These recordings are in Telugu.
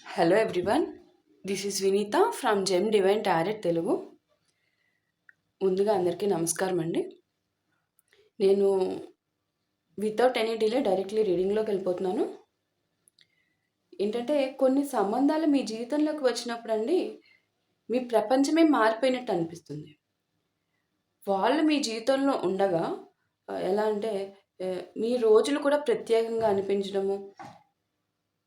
Hello everyone, this is Vinita from Gem Divine Tarot Telugu. ముందుగా అందరికీ నమస్కారం అండి. నేను వితౌట్ ఎనీ డిలే డైరెక్ట్లీ రీడింగ్లోకి వెళ్ళిపోతున్నాను. ఏంటంటే కొన్ని సంబంధాలు మీ జీవితంలోకి వచ్చినప్పుడు అండి మీ ప్రపంచమే మారిపోయినట్టు అనిపిస్తుంది. వాళ్ళు మీ జీవితంలో ఉండగా ఎలా అంటే మీ రోజులు కూడా ప్రత్యేకంగా అనిపించడము,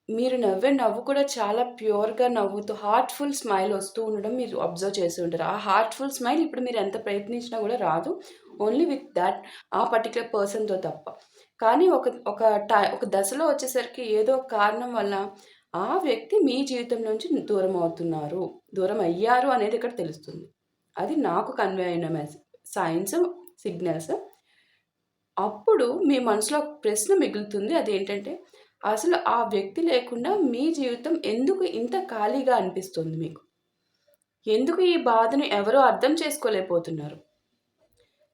మీరు నవ్వే నవ్వు కూడా చాలా ప్యూర్‌గా నవ్వుతూ హార్ట్‌ఫుల్ స్మైల్ వస్తూ ఉండడం మీరు అబ్జర్వ్ చేసి ఉంటారు. ఆ హార్ట్‌ఫుల్ స్మైల్ ఇప్పుడు మీరు ఎంత ప్రయత్నించినా కూడా రాదు. ఓన్లీ విత్ థాట్ ఆ పర్టిక్యులర్ పర్సన్‌తో తప్ప. కానీ ఒక దశలో వచ్చేసరికి ఏదో ఒక కారణం వల్ల ఆ వ్యక్తి మీ జీవితం నుంచి దూరం అవుతున్నారు. దూరం అయ్యారు అనేది ఇక్కడ తెలుస్తుంది. అది నాకు కన్వే అయిన సైన్స్, సిగ్నల్స్. అప్పుడు మీ మనసులో ఒక ప్రశ్న మిగులుతుంది. అదేంటంటే అసలు ఆ వ్యక్తి లేకుండా మీ జీవితం ఎందుకు ఇంత ఖాళీగా అనిపిస్తుంది మీకు? ఎందుకు ఈ బాధను ఎవరు అర్థం చేసుకోలేకపోతున్నారు?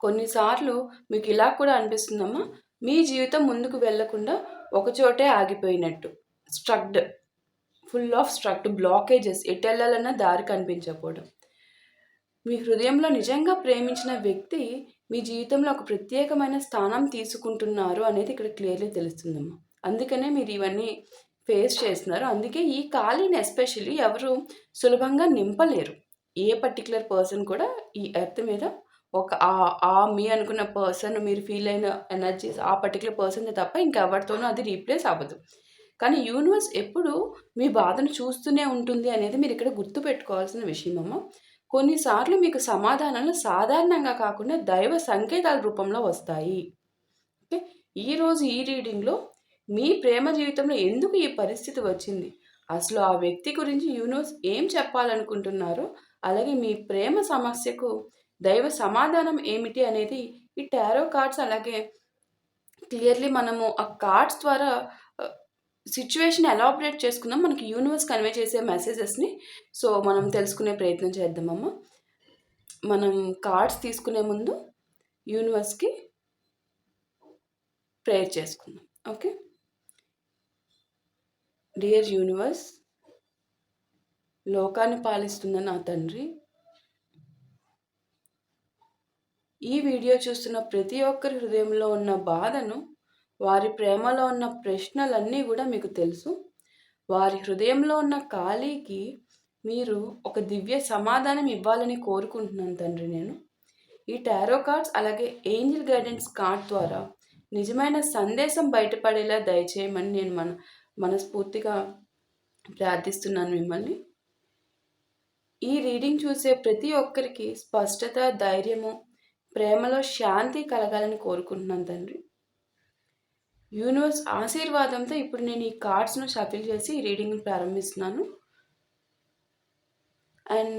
కొన్నిసార్లు మీకు ఇలా కూడా అనిపిస్తుందమ్మా, మీ జీవితం ముందుకు వెళ్ళకుండా ఒకచోటే ఆగిపోయినట్టు. స్ట్రక్డ్, స్ట్రక్డ్ బ్లాకేజెస్, ఎటెళ్ళాలన్నా దారి కనిపించకపోవడం. మీ హృదయంలో నిజంగా ప్రేమించిన వ్యక్తి మీ జీవితంలో ఒక ప్రత్యేకమైన స్థానం తీసుకుంటున్నారు అనేది ఇక్కడ క్లియర్‌లీ తెలుస్తుందమ్మా. అందుకనే మీరు ఇవన్నీ ఫేస్ చేస్తున్నారు. అందుకే ఈ ఖాళీని ఎస్పెషల్లీ ఎవరు సులభంగా నింపలేరు. ఏ పర్టిక్యులర్ పర్సన్ కూడా ఈ ఎర్త్ మీద ఒక మీ అనుకున్న పర్సన్, మీరు ఫీల్ అయిన ఎనర్జీస్ ఆ పర్టిక్యులర్ పర్సన్‌ది తప్ప ఇంకెవరితోనూ అది రీప్లేస్ అవ్వదు. కానీ యూనివర్స్ ఎప్పుడూ మీ బాధను చూస్తూనే ఉంటుంది అనేది మీరిక్కడ గుర్తుపెట్టుకోవాల్సిన విషయమమ్మ. కొన్నిసార్లు మీకు సమాధానాలు సాధారణంగా కాకుండా దైవ సంకేతాల రూపంలో వస్తాయి. ఓకే. ఈరోజు ఈ రీడింగ్‌లో మీ ప్రేమ జీవితంలో ఎందుకు ఈ పరిస్థితి వచ్చింది? అసలు ఆ వ్యక్తి గురించి యూనివర్స్ ఏం చెప్పాలనుకుంటున్నారో, అలాగే మీ ప్రేమ సమస్యకు దైవ సమాధానం ఏమిటి అనేది ఈ టారో కార్డ్స్ అలాగే క్లియర్‌లీ మనము ఆ కార్డ్స్ ద్వారా సిట్యుయేషన్ ఎలాబరేట్ చేసుకుందాం. మనకి యూనివర్స్ కన్వే చేసే మెసేజెస్‌ని మనం తెలుసుకునే ప్రయత్నం చేద్దామమ్మా. మనం కార్డ్స్ తీసుకునే ముందు యూనివర్స్‌కి ప్రేయర్ చేసుకుందాం. ఓకే. డియర్ యూనివర్స్, లోకాన్ని పాలిస్తున్న నా తండ్రి, ఈ వీడియో చూస్తున్న ప్రతి ఒక్కరి హృదయంలో ఉన్న బాధను, వారి ప్రేమలో ఉన్న ప్రశ్నలన్నీ కూడా మీకు తెలుసు. వారి హృదయంలో ఉన్న ఖాళీకి మీరు ఒక దివ్య సమాధానం ఇవ్వాలని కోరుకుంటున్నాను తండ్రి నేను. ఈ టారో కార్డ్స్ అలాగే ఏంజిల్ గైడెన్స్ కార్డ్ ద్వారా నిజమైన సందేశం బయటపడేలా దయచేయమని నేను మనస్ఫూర్తిగా ప్రార్థిస్తున్నాను మిమ్మల్ని. ఈ రీడింగ్ చూసే ప్రతి ఒక్కరికి స్పష్టత, ధైర్యము, ప్రేమలో శాంతి కలగాలని కోరుకుంటున్నాను తండ్రి. యూనివర్స్ ఆశీర్వాదంతో ఇప్పుడు నేను ఈ కార్డ్స్ను షఫిల్ చేసి ఈ రీడింగ్ని ప్రారంభిస్తున్నాను. అండ్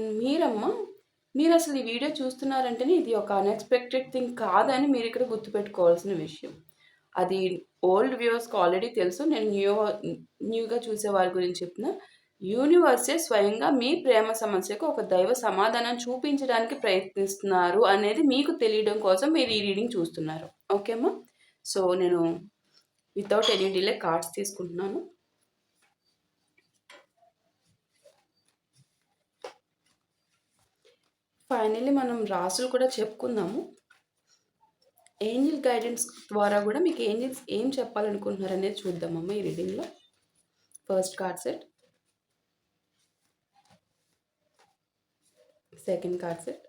మీరు అసలు ఈ వీడియో చూస్తున్నారంటేనే ఇది ఒక అన్ఎక్స్పెక్టెడ్ థింగ్ కాదని మీరు ఇక్కడ గుర్తుపెట్టుకోవాల్సిన విషయం. అది ఓల్డ్ వ్యూవర్స్కి ఆల్రెడీ తెలుసు. నేను న్యూగా చూసే వారి గురించి చెప్తున్నా. యూనివర్సే స్వయంగా మీ ప్రేమ సమస్యకు ఒక దైవ సమాధానం చూపించడానికి ప్రయత్నిస్తున్నారు అనేది మీకు తెలియడం కోసం మీరు ఈ రీడింగ్ చూస్తున్నారు. ఓకే అమ్మా? సో నేను వితౌట్ ఎనీ డిలే కార్డ్స్ తీసుకుంటున్నాను. ఫైనల్లీ మనం రాసులు కూడా చెప్పుకుందాము. ఏంజిల్ గైడెన్స్ ద్వారా కూడా మీకు ఏంజిల్స్ ఏం చెప్పాలనుకుంటున్నారు అనేది చూద్దామమ్మా ఈ రీడింగ్లో. First card set, second card set,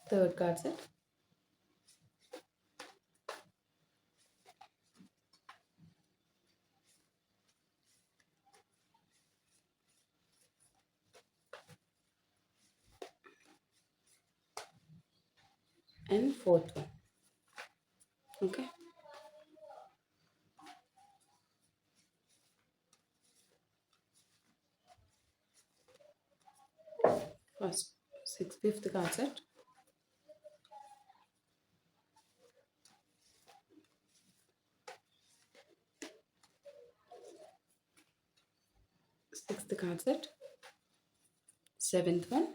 third card set, and fourth one. Okay. First, fifth card set. Sixth card set. Seventh one.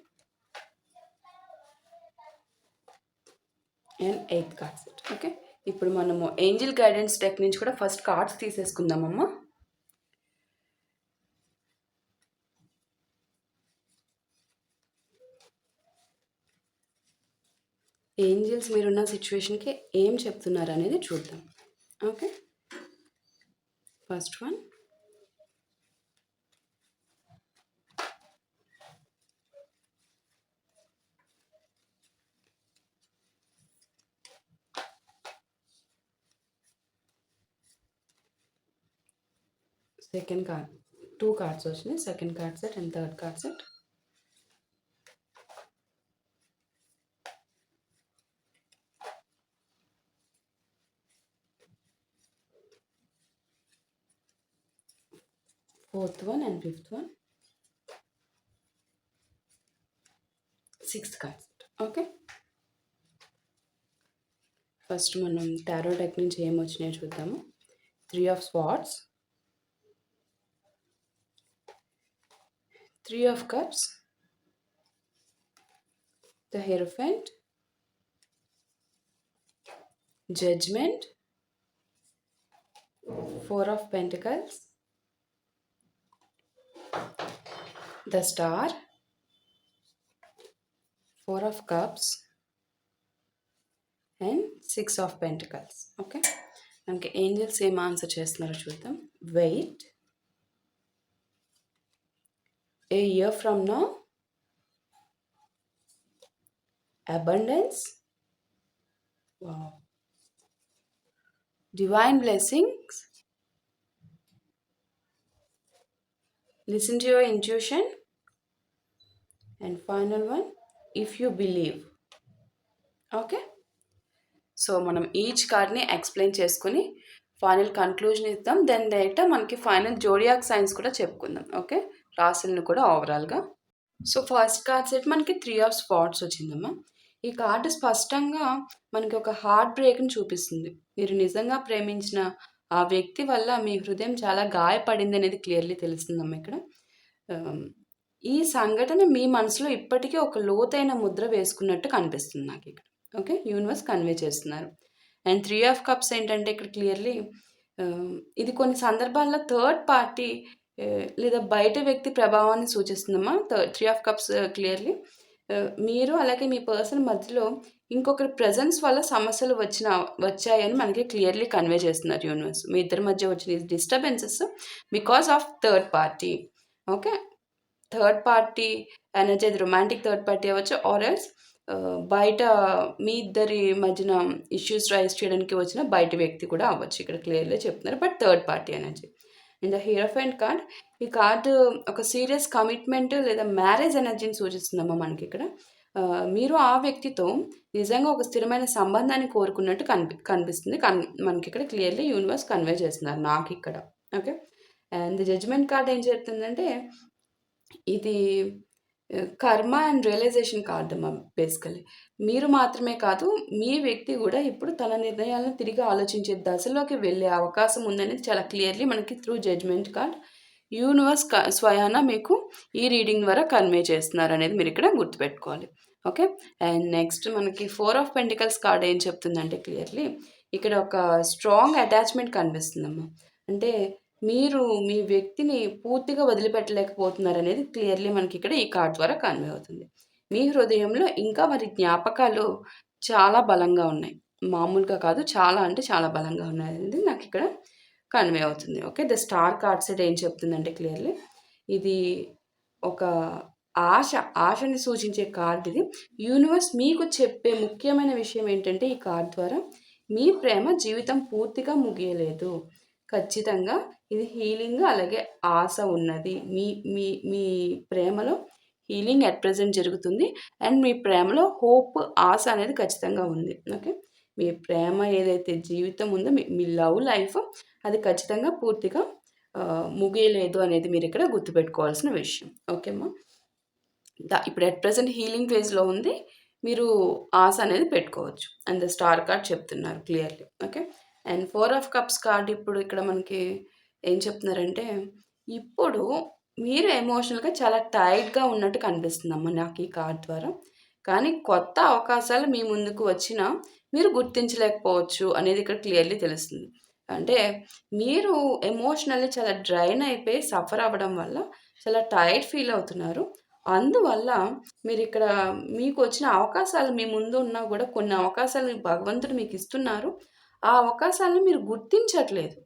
And eighth card set. Okay. ఇప్పుడు మనము ఏంజిల్ గైడెన్స్ డెక్ నుంచి కూడా ఫస్ట్ కార్డ్స్ తీసేసుకుందామమ్మా. ఏంజిల్స్ మీరున్న సిచ్యువేషన్కి ఏం చెప్తున్నారు అనేది చూద్దాం. Okay, first one, second card. 2 cards వచ్చినాయి, second card set and third card set. Fourth one and fifth one, sixth card set. Okay, first మనం టారో డెక్ నుంచి ఏం వచ్చినాయో చూద్దాము. 3 of swords, 3 of cups, the Hierophant, Judgment, 4 of Pentacles, the Star, 4 of Cups, and 6 of Pentacles. Okay, మనకి ఏంజల్స్ ఏం ఆన్సర్ చేస్తున్నారో చూద్దాం. Wait, a year from now, abundance, wow, divine blessings, listen to your intuition, and final one, if you believe. Okay, so మనం ఈచ్ కార్డ్ని ఎక్స్ప్లెయిన్ చేసుకుని ఫైనల్ కన్క్లూజన్ ఇద్దాం. దెన్ డైరెక్ట్ మనకి ఫైనల్ జోడియాక్ సైన్స్ కూడా చెప్పుకుందాం. ఓకే, రాసులను కూడా ఓవరాల్గా. సో ఫస్ట్ కార్డ్ సెట్ మనకి 3 ఆఫ్ స్పాట్స్ వచ్చిందమ్మా. ఈ కార్డు స్పష్టంగా మనకి ఒక హార్ట్ బ్రేక్ని చూపిస్తుంది. మీరు నిజంగా ప్రేమించిన ఆ వ్యక్తి వల్ల మీ హృదయం చాలా గాయపడింది అనేది క్లియర్లీ తెలుస్తుందమ్మా ఇక్కడ. ఈ సంఘటన మీ మనసులో ఇప్పటికీ ఒక లోతైన ముద్ర వేసుకున్నట్టు కనిపిస్తుంది నాకు ఇక్కడ. ఓకే, యూనివర్స్ కన్వే చేస్తున్నారు. అండ్ 3 ఆఫ్ కప్స్ ఏంటంటే ఇక్కడ క్లియర్లీ ఇది కొన్ని సందర్భాల్లో థర్డ్ పార్టీ లేదా బయట వ్యక్తి ప్రభావాన్ని సూచిస్తుందమ్మా. 3 ఆఫ్ కప్స్ క్లియర్లీ మీరు అలాగే మీ పర్సన్ మధ్యలో ఇంకొకరి ప్రెజెన్స్ వల్ల సమస్యలు వచ్చాయని మనకి క్లియర్లీ కన్వే చేస్తున్నారు యూనివర్స్. మీ ఇద్దరి మధ్య వచ్చిన disturbances because of third party. Okay, third party energy, అది రొమాంటిక్ థర్డ్ పార్టీ అవ్వచ్చు, ఆర్ ఎల్స్ బయట మీ ఇద్దరి మధ్యన ఇష్యూస్ రైజ్ చేయడానికి వచ్చిన బయట వ్యక్తి కూడా అవ్వచ్చు. ఇక్కడ క్లియర్లీ చెప్తున్నారు, but third party energy. And the hierophant card, ఈ కార్డు ఒక సీరియస్ కమిట్మెంట్ లేదా మ్యారేజ్ ఎనర్జీని సూచిస్తుందమ్మా మనకి ఇక్కడ. మీరు ఆ వ్యక్తితో నిజంగా ఒక స్థిరమైన సంబంధాన్ని కోరుకున్నట్టు కనిపిస్తుంది. మనకి ఇక్కడ క్లియర్లీ యూనివర్స్ కన్వే చేస్తున్నారు నాకు ఇక్కడ. Okay, and the judgment card ఏం చెప్తుందంటే ఇది కర్మ అండ్ రియలైజేషన్ కార్డ్ అమ్మా. బేసికలీ మీరు మాత్రమే కాదు, మీ వ్యక్తి కూడా ఇప్పుడు తన నిర్ణయాలను తిరిగి ఆలోచించే దశలోకి వెళ్ళే అవకాశం ఉందనేది చాలా క్లియర్లీ మనకి త్రూ జడ్జ్మెంట్ కార్డ్ యూనివర్స్ స్వయాన మీకు ఈ రీడింగ్ ద్వారా కన్వే చేస్తున్నారు అనేది మీరు ఇక్కడ గుర్తుపెట్టుకోవాలి. ఓకే, అండ్ నెక్స్ట్ మనకి 4 ఆఫ్ పెంటికల్స్ కార్డ్ ఏం చెప్తుందంటే క్లియర్లీ ఇక్కడ ఒక స్ట్రాంగ్ అటాచ్మెంట్ కనిపిస్తుందమ్మా. అంటే మీరు మీ వ్యక్తిని పూర్తిగా వదిలిపెట్టలేకపోతున్నారు అనేది క్లియర్లీ మనకి ఇక్కడ ఈ కార్డ్ ద్వారా కన్వే అవుతుంది. మీ హృదయంలో ఇంకా మరి జ్ఞాపకాలు చాలా బలంగా ఉన్నాయి, మామూలుగా కాదు, చాలా అంటే చాలా బలంగా ఉన్నాయి అనేది నాకు ఇక్కడ కన్వే అవుతుంది. Okay, the star card set ఏం చెప్తుందంటే క్లియర్లీ ఇది ఒక ఆశని సూచించే కార్డ్ ఇది. యూనివర్స్ మీకు చెప్పే ముఖ్యమైన విషయం ఏంటంటే ఈ కార్డ్ ద్వారా మీ ప్రేమ జీవితం పూర్తిగా ముగియలేదు, ఖచ్చితంగా ఇది హీలింగ్ అలాగే ఆశ ఉన్నది. మీ మీ మీ ప్రేమలో హీలింగ్ అట్ ప్రజెంట్ జరుగుతుంది అండ్ మీ ప్రేమలో హోప్, ఆశ అనేది ఖచ్చితంగా ఉంది. ఓకే, మీ ప్రేమ ఏదైతే జీవితం ఉందో మీ లవ్ లైఫ్ అది ఖచ్చితంగా పూర్తిగా ముగియలేదు అనేది మీరు ఇక్కడ గుర్తుపెట్టుకోవాల్సిన విషయం. ఓకేమ్మా, ఇప్పుడు అట్ ప్రజెంట్ హీలింగ్ ఫేజ్లో ఉంది, మీరు ఆశ అనేది పెట్టుకోవచ్చు. అండ్ ద స్టార్ కార్డ్ చెప్తున్నారు clearly. Okay, and 4 of cups card ఇప్పుడు ఇక్కడ మనకి ఏం చెప్తున్నారంటే ఇప్పుడు మీరు ఎమోషనల్గా చాలా టైట్గా ఉన్నట్టు కనిపిస్తుందమ్మా నాకు ఈ కార్డ్ ద్వారా. కానీ కొత్త అవకాశాలు మీ ముందుకు వచ్చినా మీరు గుర్తించలేకపోవచ్చు అనేది ఇక్కడ క్లియర్‌లీ తెలుస్తుంది. అంటే మీరు ఎమోషనల్లీ చాలా డ్రైన్ అయిపోయి సఫర్ అవ్వడం వల్ల చాలా టైర్డ్ ఫీల్ అవుతున్నారు. అందువల్ల మీరిక్కడ మీకొచ్చిన అవకాశాలు మీ ముందు ఉన్నా గూడా కొన్ని అవకాశాలు భగవంతుడు మీకిస్తున్నారు. ఆ అవకాశాలను మీరు గుర్తించట్లేదు.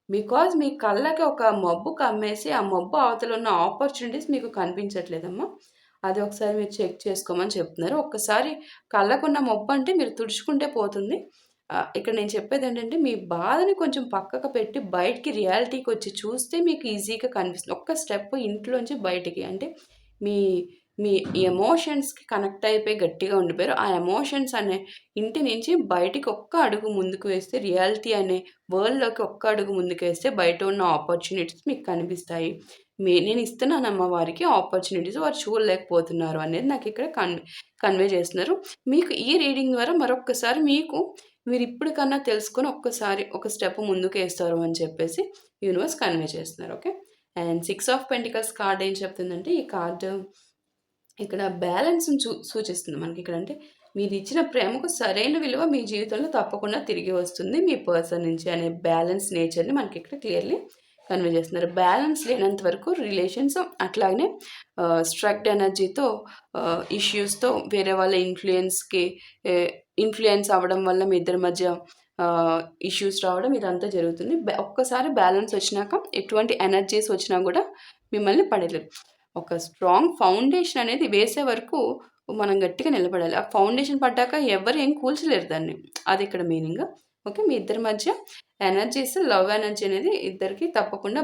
బికాజ్ మీ కళ్ళకి ఒక మబ్బు కమ్మేసి, ఆ మబ్బు అవతల ఉన్న ఆపర్చునిటీస్ మీకు కనిపించట్లేదమ్మా. అది ఒకసారి మీరు చెక్ చేసుకోమని చెప్తున్నారు. ఒక్కసారి కళ్ళకున్న మబ్బంటే మీరు తుడుచుకుంటే పోతుంది. ఇక్కడ నేను చెప్పేదేంటంటే, మీ బాధని కొంచెం పక్కకు పెట్టి బయటికి రియాలిటీకొచ్చి చూస్తే మీకు ఈజీగా కనిపిస్తుంది. ఒక్క స్టెప్ ఇంట్లోంచి బయటికి అంటే మీ మీ ఎమోషన్స్‌కి కనెక్ట్ అయిపోయి గట్టిగా ఉండిపోయారు. ఆ ఎమోషన్స్ అనే ఇంటి నుంచి బయటికి ఒక్క అడుగు ముందుకు వేస్తే రియాలిటీ అనే వరల్డ్‌లోకి ఒక్క అడుగు ముందుకేస్తే బయట ఉన్న ఆపర్చునిటీస్ మీకు కనిపిస్తాయి. నేను ఇస్తున్నానమ్మా వారికి ఆపర్చునిటీస్ వారు చూడలేకపోతున్నారు అనేది నాకిక్కడ కన్వే చేస్తున్నారు. మీకు ఈ రీడింగ్ ద్వారా మరొక్కసారి మీకు మీరిప్పుడు కన్నా తెలుసుకొని ఒక్కసారి ఒక స్టెప్ ముందుకేస్తారు అని చెప్పేసి యూనివర్స్ కన్వే చేస్తున్నారు. Okay. And 6 of pentacles card ఏం చెప్తుందంటే, ఈ కార్డ్ ఇక్కడ బ్యాలెన్స్‌ని సూచిస్తుంది మనకిక్కడ. అంటే మీరిచ్చిన ప్రేమకు సరైన విలువ మీ జీవితంలో తప్పకుండా తిరిగి వస్తుంది మీ పర్సన్ నుంచి అనే బ్యాలెన్స్ నేచర్‌ని మనకిక్కడ క్లియర్‌లీ కన్వే చేస్తున్నారు. బ్యాలెన్స్ లేనంత వరకు రిలేషన్స్ అట్లాగనే స్ట్రక్డ్ ఎనర్జీతో ఇష్యూస్‌తో వేరే వాళ్ళ ఇన్‌ఫ్లుయెన్స్ అవ్వడం వల్ల మీ ఇద్దరి మధ్య ఇష్యూస్ రావడం ఇదంతా జరుగుతుంది. ఒక్కసారి బ్యాలెన్స్ వచ్చినాక ఎటువంటి ఎనర్జీస్ వచ్చినా గూడా మిమ్మల్ని పడేయలేరు. ఒక స్ట్రాంగ్ ఫౌండేషన్ అనేది వేసే వరకు మనం గట్టిగా నిలబడాలి. ఆ ఫౌండేషన్ పడ్డాక ఎవరు ఏం కూల్చలేరు దాన్ని. అది ఇక్కడ మీనింగ్. ఓకే. మీ ఇద్దరి మధ్య ఎనర్జీస్, లవ్ ఎనర్జీ అనేది ఇద్దరికి తప్పకుండా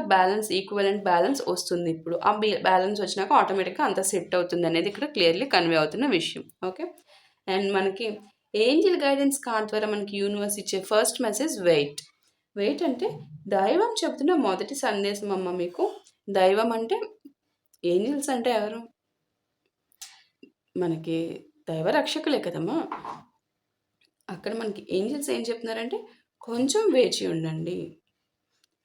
ఈక్వివలెంట్ బ్యాలెన్స్ వస్తుంది ఇప్పుడు. ఆ బ్యాలెన్స్ వచ్చినాక ఆటోమేటిక్‌గా అంతా సెట్ అవుతుంది అనేది ఇక్కడ క్లియర్‌లీ కన్వే అవుతున్న విషయం. ఓకే. అండ్ మనకి ఏంజెల్ గైడెన్స్ కార్డ్ ద్వారా మనకి యూనివర్స్ ఇచ్చే ఫస్ట్ మెసేజ్ వెయిట్. వెయిట్ అంటే దైవం చెప్తున్న మొదటి సందేశం అమ్మ మీకు. దైవం అంటే ఏంజెల్స్ అంటే ఎవరు? మనకి దైవ రక్షకులే కదమ్మా! అక్కడ మనకి ఏంజెల్స్ ఏం చెప్తున్నారంటే, కొంచెం వేచి ఉండండి.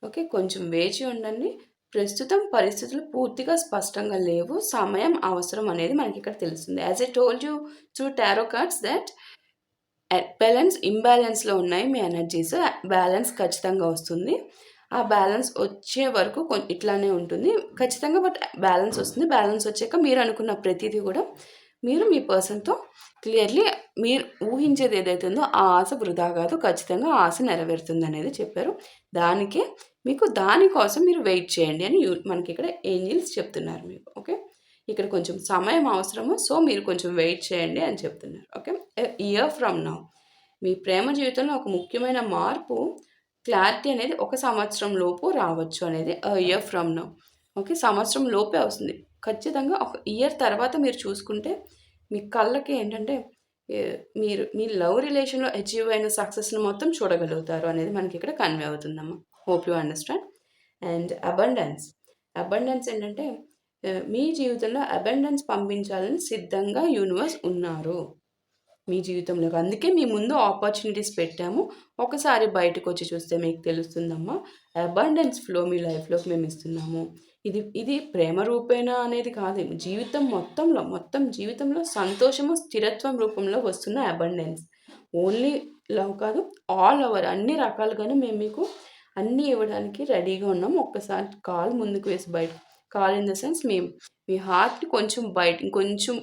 ఓకే. కొంచెం వేచి ఉండండి. ప్రస్తుతం పరిస్థితులు పూర్తిగా స్పష్టంగా లేవు. సమయం అవసరం అనేది మనకిక్కడ తెలుస్తుంది. As I told you through tarot cards that ఇంబాలెన్స్‌లో ఉన్నాయి మీ ఎనర్జీస్. బ్యాలెన్స్ ఖచ్చితంగా వస్తుంది. ఆ బ్యాలెన్స్ వచ్చే వరకు ఇట్లానే ఉంటుంది. ఖచ్చితంగా బ్యాలెన్స్ వస్తుంది. బ్యాలెన్స్ వచ్చాక మీరు అనుకున్న ప్రతీది కూడా మీరు మీ పర్సన్‌తో క్లియర్‌లీ మీరు ఊహించేది ఏదైతే ఉందో ఆ ఆశ వృధా కాదు. ఖచ్చితంగా ఆ ఆశ నెరవేరుతుందనేది చెప్పారు. దానికోసం మీరు వెయిట్ చేయండి అని మనకిక్కడ ఏంజెల్స్ చెప్తున్నారు మీకు. ఓకే. ఇక్కడ కొంచెం సమయం అవసరము. సో, మీరు కొంచెం వెయిట్ చేయండి అని చెప్తున్నారు. ఓకే. ఇయర్ ఫ్రమ్ నౌ మీ ప్రేమ జీవితంలో ఒక ముఖ్యమైన మార్పు, క్లారిటీ అనేది 1 సంవత్సరం లోపు రావచ్చు అనేది ఇయర్ ఫ్రమ్ నౌ. ఓకే. సంవత్సరం లోపే వస్తుంది. ఖచ్చితంగా ఒక ఇయర్ తర్వాత మీరు చూసుకుంటే మీ కళ్ళకి ఏంటంటే మీరు మీ లవ్ రిలేషన్‌లో అచీవ్ అయిన సక్సెస్‌ని మొత్తం చూడగలుగుతారు అనేది మనకిక్కడ కన్వే అవుతుందమ్మా. Hope you understand. And abundance ఏంటంటే మీ జీవితంలో అబండెన్స్ పంపించాలని సిద్ధంగా యూనివర్స్ ఉన్నారు మీ జీవితంలోకి. అందుకే మీ ముందు ఆపర్చునిటీస్ పెట్టాము. ఒకసారి బయటకొచ్చి చూస్తే మీకు తెలుస్తుందమ్మా. అబండెన్స్ ఫ్లో మీ లైఫ్‌లోకి మేము ఇస్తున్నాము. ఇది ప్రేమ రూపేణా అనేది కాదు. మొత్తం జీవితంలో సంతోషము, స్థిరత్వం రూపంలో వస్తున్న అబండెన్స్. ఓన్లీ లవ్ కాదు, ఆల్ ఓవర్ అన్ని రకాలుగాను మేము మీకు అన్నీ ఇవ్వడానికి రెడీగా ఉన్నాము. ఒక్కసారి కాలు ముందుకు వేసి కాల్ ఇన్ ద సెన్స్ మీ హార్ట్‌ని కొంచెం ఇంకొంచెం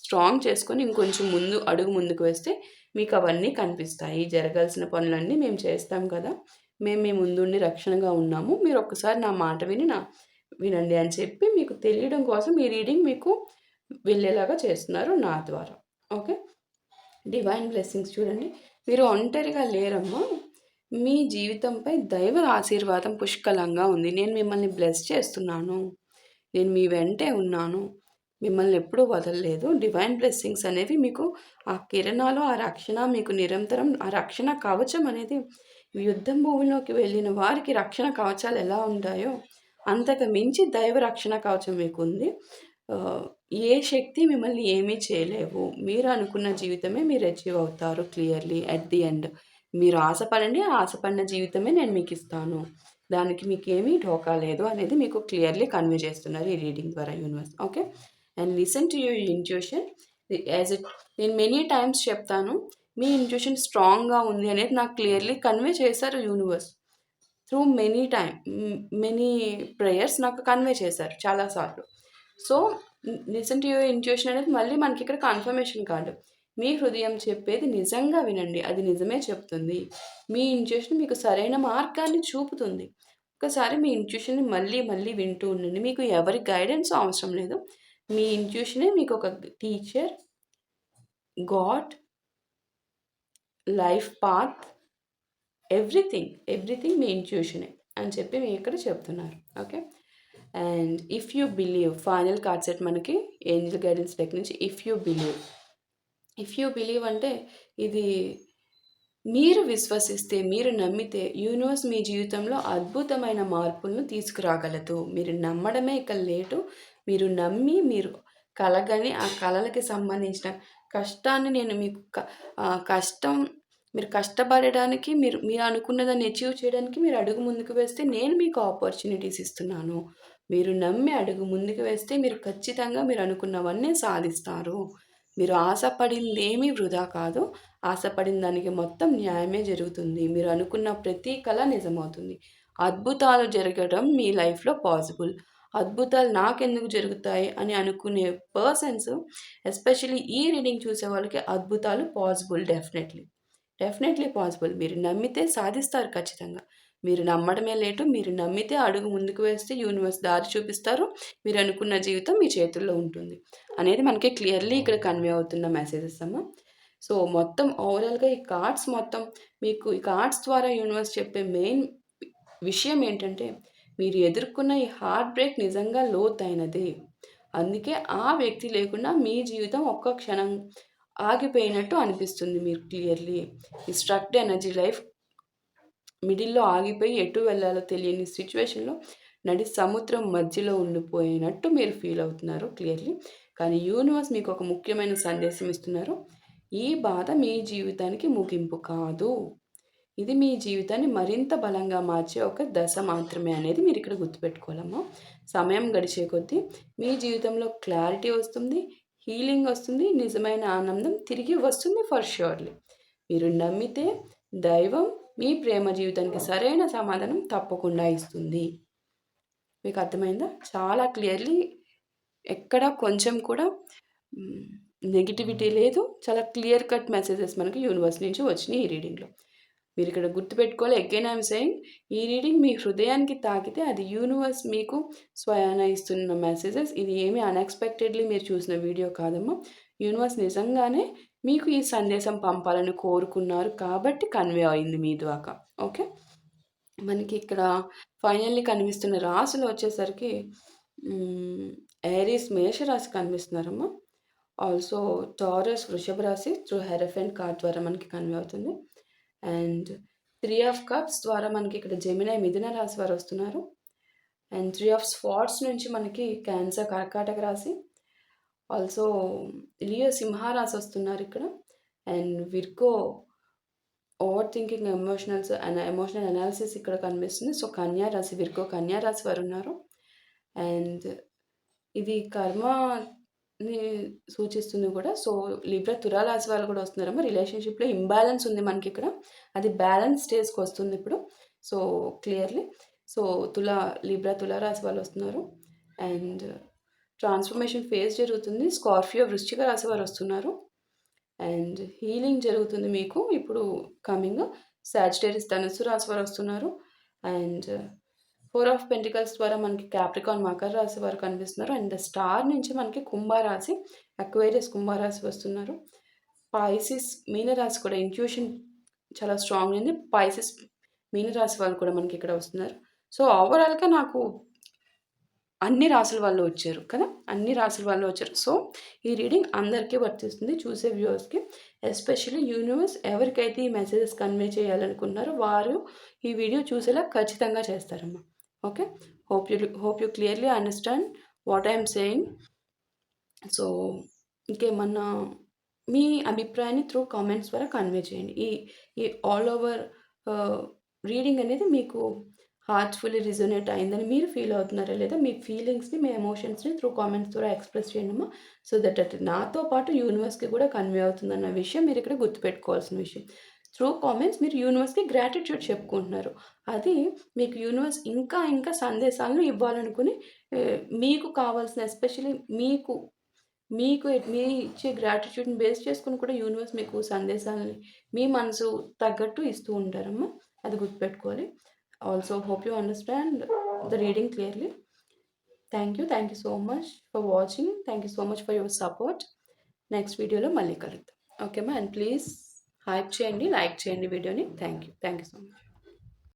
స్ట్రాంగ్ చేసుకొని ఇంకొంచెం అడుగు ముందుకు వేస్తే మీకు అవన్నీ కనిపిస్తాయి. జరగాల్సిన పనులన్నీ మేము చేస్తాం కదా! మేము మీ ముందుండి రక్షణగా ఉన్నాము. మీరు ఒక్కసారి నా మాట వినండి అని చెప్పి మీకు తెలియడం కోసం ఈ రీడింగ్ మీకు వెళ్ళేలాగా చేస్తున్నారు నా ద్వారా. ఓకే. డివైన్ బ్లెస్సింగ్స్ చూడండి. మీరు ఒంటరిగా లేరమ్మా. మీ జీవితంపై దైవ ఆశీర్వాదం పుష్కలంగా ఉంది. నేను మిమ్మల్ని బ్లెస్ చేస్తున్నాను. నేను మీ వెంటే ఉన్నాను. మిమ్మల్ని ఎప్పుడూ వదలలేదు. డివైన్ బ్లెస్సింగ్స్ అనేవి మీకు ఆ కిరణాలు, ఆ రక్షణ మీకు నిరంతరం ఆ రక్షణ కవచం అనేది యుద్ధం భూమిలోకి వెళ్ళిన వారికి రక్షణ కవచాలు ఎలా ఉంటాయో అంతకు మించి దైవ రక్షణ కవచం మీకుంది. ఏ శక్తి మిమ్మల్ని ఏమీ చేయలేవు. మీరు అనుకున్న జీవితమే మీరు అచీవ్ అవుతారు క్లియర్‌లీ అట్ ది ఎండ్. మీరు ఆశపడండి. ఆ ఆశపడిన జీవితమే నేను మీకిస్తాను. దానికి మీకేమీ ఢోకా లేదు అనేది మీకు క్లియర్‌లీ కన్వే చేస్తున్నారు ఈ రీడింగ్ ద్వారా universe. Okay. And listen to your intuition. As it నేను మెనీ టైమ్స్ చెప్తాను. మీ ఇంట్యూషన్ స్ట్రాంగ్‌గా ఉంది అనేది నాకు క్లియర్‌లీ కన్వే చేశారు యూనివర్స్. త్రూ మెనీ ప్రేయర్స్ నాకు కన్వే చేశారు చాలా సార్లు. So, listen to your intuition అనేది మళ్ళీ మనకిక్కడ కన్ఫర్మేషన్ కాదు. మీ హృదయం చెప్పేది నిజంగా వినండి. అది నిజమే చెప్తుంది. మీ ఇంట్యూషన్ మీకు సరైన మార్గాన్ని చూపుతుంది. ఒక్కసారి మీ ఇంట్యూషన్‌ని మళ్ళీ మళ్ళీ వింటూ ఉండండి. మీకు ఎవరి గైడెన్స్ అవసరం లేదు. మీ ఇంట్యూషనే మీకొక teacher, god, life path, everything మీ ఇంట్యూషనే అని చెప్పి మీ ఇక్కడ చెప్తున్నారు. Okay. And if you believe final card set మనకి ఏంజెల్ గైడెన్స్ డెక్ నుంచి ఇఫ్ యూ బిలీవ్ అంటే ఇది మీరు విశ్వసిస్తే, మీరు నమ్మితే యూనివర్స్ మీ జీవితంలో అద్భుతమైన మార్పులను తీసుకురాగలదు. మీరు నమ్మడమే ఇక లేటు. మీరు నమ్మి మీరు కలగని ఆ కలలకి సంబంధించిన కష్టాన్ని నేను మీకు కష్టం మీరు కష్టపడడానికి మీరు అనుకున్నదాన్ని అచీవ్ చేయడానికి మీరు అడుగు ముందుకు వేస్తే నేను మీకు ఆపర్చునిటీస్ ఇస్తున్నాను. మీరు నమ్మి అడుగు ముందుకు వేస్తే మీరు ఖచ్చితంగా మీరు అనుకున్నవన్నీ సాధిస్తారు. మీరు ఆశపడిందేమీ వృధా కాదు. ఆశపడిన దానికి మొత్తం న్యాయమే జరుగుతుంది. మీరు అనుకున్న ప్రతి కల నిజమవుతుంది. అద్భుతాలు జరగడం మీ లైఫ్‌లో పాసిబుల్. అద్భుతాలు నాకెందుకు జరుగుతాయి అని అనుకునే పర్సన్స్ ఎస్పెషల్లీ ఈ రీడింగ్ చూసే వాళ్ళకి అద్భుతాలు పాసిబుల్ డెఫినెట్‌లీ పాసిబుల్. మీరు నమ్మితే సాధిస్తారు ఖచ్చితంగా. మీరు నమ్మడమే లేటు. మీరు నమ్మితే అడుగు ముందుకు వేస్తే యూనివర్స్ దారి చూపిస్తారు. మీరు అనుకున్న జీవితం మీ చేతుల్లో ఉంటుంది అనేది మనకి క్లియర్‌లీ ఇక్కడ కన్వే అవుతున్న మెసేజెస్ అమ్మ. సో, మొత్తం ఓవరాల్‌గా ఈ కార్డ్స్ మొత్తం మీకు ఈ కార్డ్స్ ద్వారా యూనివర్స్ చెప్పే మెయిన్ విషయం ఏంటంటే, మీరు ఎదుర్కొన్న ఈ హార్ట్ బ్రేక్ నిజంగా లోతైనది. అందుకే ఆ వ్యక్తి లేకుండా మీ జీవితం ఒక్క క్షణం ఆగిపోయినట్టు అనిపిస్తుంది మీరు క్లియర్‌లీ. ఈ స్ట్రక్డ్ ఎనర్జీ లైఫ్ మిడిల్‌లో ఆగిపోయి ఎటు వెళ్ళాలో తెలియని సిట్యుయేషన్‌లో నడి సముద్రం మధ్యలో ఉండిపోయినట్టు మీరు ఫీల్ అవుతున్నారు క్లియర్‌లీ. కానీ యూనివర్స్ మీకు ఒక ముఖ్యమైన సందేశం ఇస్తున్నారు. ఈ బాధ మీ జీవితానికి ముగింపు కాదు. ఇది మీ జీవితాన్ని మరింత బలంగా మార్చే ఒక దశ మాత్రమే అనేది మీరు ఇక్కడ గుర్తుపెట్టుకోవాలమ్మా. సమయం గడిచే కొద్దీ మీ జీవితంలో క్లారిటీ వస్తుంది, హీలింగ్ వస్తుంది, నిజమైన ఆనందం తిరిగి వస్తుంది ఫర్ ష్యూర్‌లీ. మీరు నమ్మితే దైవం మీ ప్రేమ జీవితానికి సరైన సమాధానం తప్పకుండా ఇస్తుంది. మీకు అర్థమైందా? చాలా క్లియర్‌లీ ఎక్కడ కొంచెం కూడా నెగటివిటీ లేదు. చాలా క్లియర్ కట్ మెసేజెస్ మనకి యూనివర్స్ నుంచి వచ్చినాయి ఈ రీడింగ్‌లో. మీరు ఇక్కడ గుర్తుపెట్టుకోవాలి. అగైన్ ఐయామ్ సేయింగ్ ఈ రీడింగ్ మీ హృదయానికి తాకితే అది యూనివర్స్ మీకు స్వయాన ఇస్తున్న మెసేజెస్. ఇది ఏమీ అన్‌ఎక్స్‌పెక్టెడ్‌లీ మీరు చూసిన వీడియో కాదమ్మా. యూనివర్స్ నిజంగానే మీకు ఈ సందేశం పంపాలని కోరుకున్నారు కాబట్టి కన్వే అయింది మీ ద్వారా. ఓకే. మనకి ఇక్కడ ఫైనల్లీ కనిపిస్తున్న రాశులు వచ్చేసరికి ఏరీస్ మేషరాశి కనిపిస్తున్నారమ్మా. ఆల్సో టారస్ వృషభ రాశి త్రూ హెరఫెంట్ కార్డ్ ద్వారా మనకి కన్వే అవుతుంది. అండ్ 3 ఆఫ్ కప్స్ ద్వారా మనకి ఇక్కడ జెమినై మిథున రాశి వారు వస్తున్నారు. అండ్ 3 ఆఫ్ స్వార్డ్స్ నుంచి మనకి క్యాన్సర్ కర్కాటక రాశి, ఆల్సో లియో సింహ రాశి వస్తున్నారు ఇక్కడ. And Virgo over thinking emotional analysis ఇక్కడ కనిపిస్తుంది. సో కన్యా రాశి, విర్గో కన్యా రాశి వారు ఉన్నారు. అండ్ ఇది కర్మని సూచిస్తుంది కూడా. సో లిబ్రా తులా రాశి వాళ్ళు కూడా వస్తున్నారమ్మా. రిలేషన్షిప్‌లో ఇంబాలెన్స్ ఉంది మనకి ఇక్కడ. అది బ్యాలెన్స్ స్టేజ్‌కి వస్తుంది ఇప్పుడు. సో క్లియర్‌లీ సో లిబ్రా తులా రాశి వాళ్ళు వస్తున్నారు. అండ్ ట్రాన్స్ఫర్మేషన్ ఫేజ్ జరుగుతుంది. స్కార్పియో వృశ్చిక రాశి వారు వస్తున్నారు. అండ్ హీలింగ్ జరుగుతుంది మీకు ఇప్పుడు కమింగ్. సాజిటేరియస్ ధనుస్సు రాశి వారు వస్తున్నారు. అండ్ 4 ఆఫ్ పెంటికల్స్ ద్వారా మనకి క్యాప్రికాన్ మకర రాశి వారు కనిపిస్తున్నారు. అండ్ స్టార్ నుంచి మనకి కుంభరాశి, అక్వేరియస్ కుంభరాశి వస్తున్నారు. పైసిస్ మీనరాశి కూడా ఇంట్యూషన్ చాలా స్ట్రాంగ్ ఉంది. పైసిస్ మీనరాశి వాళ్ళు కూడా మనకి ఇక్కడ వస్తున్నారు. సో ఓవరాల్‌గా నాకు అన్ని రాసుల వాళ్ళు వచ్చారు కదా! అన్ని రాసుల వాళ్ళు వచ్చారు. సో ఈ రీడింగ్ అందరికీ వర్తిస్తుంది. చూసే వ్యూవర్స్‌కి. ఎస్పెషల్లీ యూనివర్స్ ఎవరికైతే ఈ మెసేజెస్ కన్వే చేయాలనుకుంటున్నారో వారు ఈ వీడియో చూసేలా ఖచ్చితంగా చేస్తారమ్మా. Okay. Hope you clearly understand what I am saying. So ఇంకేమన్నా మీ అభిప్రాయాన్ని త్రూ కామెంట్స్ ద్వారా కన్వే చేయండి. ఈ ఈ ఆల్ ఓవర్ రీడింగ్ అనేది మీకు హార్ట్‌ఫుల్లీ రిజొనేట్ అయిందని మీరు ఫీల్ అవుతున్నారా లేదా? మీ ఫీలింగ్స్‌ని, మీ ఎమోషన్స్‌ని త్రూ కామెంట్స్ ద్వారా ఎక్స్‌ప్రెస్ చేయండమ్మా. సో దట్ అది నాతో పాటు యూనివర్స్‌కి కూడా కన్వే అవుతుందన్న విషయం మీరిక్కడ గుర్తుపెట్టుకోవాల్సిన విషయం. త్రూ కామెంట్స్ మీరు యూనివర్స్‌కి గ్రాటిట్యూడ్ చెప్పుకుంటున్నారు. అది మీకు యూనివర్స్ ఇంకా ఇంకా సందేశాలను ఇవ్వాలనుకుని మీకు కావాల్సిన ఎస్పెషల్లీ మీకు మీరు ఇచ్చే గ్రాటిట్యూడ్‌ని బేస్ చేసుకొని కూడా యూనివర్స్ మీకు సందేశాలని మీ మనసు తగ్గట్టు ఇస్తూ ఉంటారమ్మా. అది గుర్తుపెట్టుకోవాలి. Also hope you understand the reading clearly. Thank you. Thank you so much for watching. Thank you so much for your support. Next వీడియోలో మళ్ళీ కలుద్దాం. ఓకేమా? అండ్ ప్లీజ్ హైప్ చేయండి, లైక్ చేయండి వీడియోని. Thank you. Thank you so much.